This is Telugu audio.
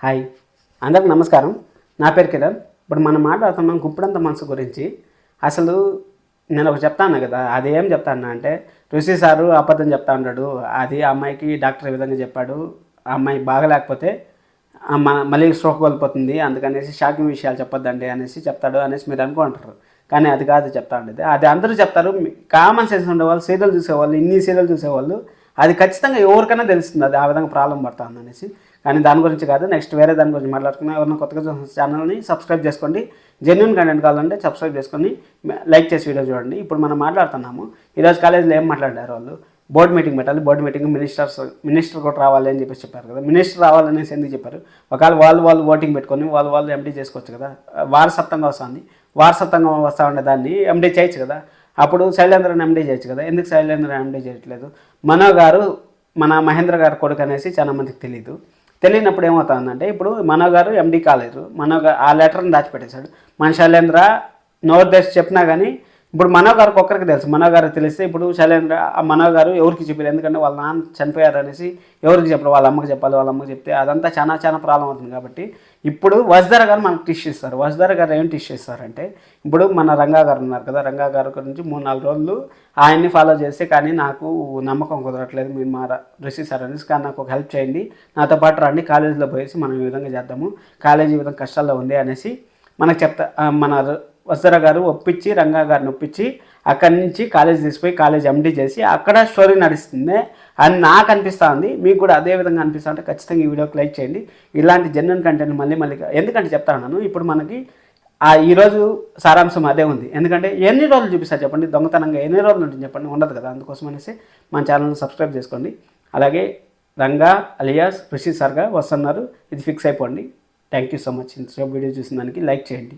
హాయ్, అందరికి నమస్కారం. నా పేరు కిరణ్. ఇప్పుడు మనం మాట్లాడుతున్నాం గుప్పుడంత మనసు గురించి. అసలు నేను ఒకటి చెప్తాను కదా, అది ఏం చెప్తాను అంటే, ఋషి సారు అబద్ధం చెప్తా ఉన్నాడు. అది ఆ అమ్మాయికి డాక్టర్ ఈ విధంగా చెప్పాడు, ఆ అమ్మాయి బాగలేకపోతే మళ్ళీ స్ట్రోక్ కోల్పోతుంది, అందుకనేసి షాకింగ్ విషయాలు చెప్పొద్దండి అనేసి చెప్తాడు అనేసి మీరు అనుకుంటారు. కానీ అది కాదు చెప్తా ఉండేది. అది అందరూ చెప్తారు. కామన్ సెన్స్ ఉండేవాళ్ళు, సీరియల్ చూసేవాళ్ళు, ఇన్ని సీరియల్ చూసేవాళ్ళు, అది ఖచ్చితంగా ఎవరికైనా తెలుస్తుంది అది ఆ విధంగా ప్రాబ్లం పడుతుంది అనేసి. కానీ దాని గురించి కాదు, నెక్స్ట్ వేరే దాని గురించి మాట్లాడుకున్నా. ఎవరైనా కొత్తగా చూసిన ఛానల్ని సబ్స్క్రైబ్ చేసుకోండి. జెన్యున్ కంటెంట్ కావాలంటే సబ్స్క్రైబ్ చేసుకొని లైక్ చేసి వీడియో చూడండి. ఇప్పుడు మనం మాట్లాడుతున్నాము, ఈరోజు కాలేజీలో ఏం మాట్లాడారు వాళ్ళు, బోర్డు మీటింగ్ పెట్టాలి, బోర్డు మీటింగ్ మినిస్టర్ కూడా రావాలి అని చెప్పేసి చెప్పారు కదా. మినిస్టర్ రావాలనేసి ఎందుకు చెప్పారు? ఒకవేళ వాళ్ళు ఓటింగ్ పెట్టుకొని వాళ్ళు ఎండీ చేసుకోవచ్చు కదా. వారసత్వంగా వస్తుంది, వారసత్వంగా వస్తూ ఉండే దాన్ని ఎండీ చేయొచ్చు కదా. అప్పుడు శైలేంద్రని ఎండీ చేయొచ్చు కదా. ఎందుకు శైలేంద్రని ఎండీ చేయట్లేదు? మనో గారు మన మహేంద్ర గారు కొడుకు అనేసి చాలా మందికి తెలియదు. తెలియనప్పుడు ఏమవుతుందంటే, ఇప్పుడు మనో గారు ఎండీ కాలేరు, ఆ లెటర్ని దాచిపెట్టేశాడు. మన శైలేంద్ర నోరు తెరిచి చెప్పినా కానీ, ఇప్పుడు మనో గారికి ఒక్కరికి తెలుసు. మనో గారికి తెలిస్తే ఇప్పుడు శైలేంద్ర మనో గారు ఎవరికి చెప్పారు? ఎందుకంటే వాళ్ళ నాన్న చనిపోయారు అనేసి ఎవరికి చెప్పరు, వాళ్ళ అమ్మకి చెప్పాలి. వాళ్ళ అమ్మకి చెప్తే అదంతా చాలా ప్రాబ్లం అవుతుంది. కాబట్టి ఇప్పుడు వసుధర గారు మనకు టిష్ ఇస్తారు. వసుధర గారు ఏం టిష్ ఇస్తారంటే, ఇప్పుడు మన రంగా గారు ఉన్నారు కదా, రంగా గారి గురించి 3-4 రోజులు ఆయన్ని ఫాలో చేస్తే కానీ నాకు నమ్మకం కుదరట్లేదు, మీరు మా రిషి సార్ అనేసి, కానీ నాకు ఒక హెల్ప్ చేయండి, నాతో పాటు రండి, కాలేజీలో పోయేసి మనం ఈ విధంగా చేద్దాము, కాలేజీ ఈ విధంగా కష్టాల్లో ఉంది అనేసి మనకు మన వసుధర గారు ఒప్పించి, రంగా గారిని ఒప్పించి అక్కడి నుంచి కాలేజ్ తీసిపోయి కాలేజ్ ఎండీ చేసి అక్కడ స్టోరీ నడుస్తుంది అని నాకు అనిపిస్తుంది. మీకు కూడా అదే విధంగా అనిపిస్తా ఉంటే ఖచ్చితంగా ఈ వీడియోకి లైక్ చేయండి. ఇలాంటి జెన్యున్ కంటెంట్ మళ్ళీ ఎందుకంటే చెప్తా ఉన్నాను, ఇప్పుడు మనకి ఈరోజు సారాంశం అదే ఉంది. ఎందుకంటే ఎన్ని రోజులు చూపిస్తారు చెప్పండి, దొంగతనంగా ఎన్ని రోజులు ఉంటుంది చెప్పండి, ఉండదు కదా. అందుకోసం అనేసి మన ఛానల్ని సబ్స్క్రైబ్ చేసుకోండి. అలాగే రంగా అలియాస్ ఋషి సార్గా వస్తున్నారు, ఇది ఫిక్స్ అయిపోండి. Thank you so much. ఇంతసేపు వీడియో చూసిన దానికి లైక్ చేయండి.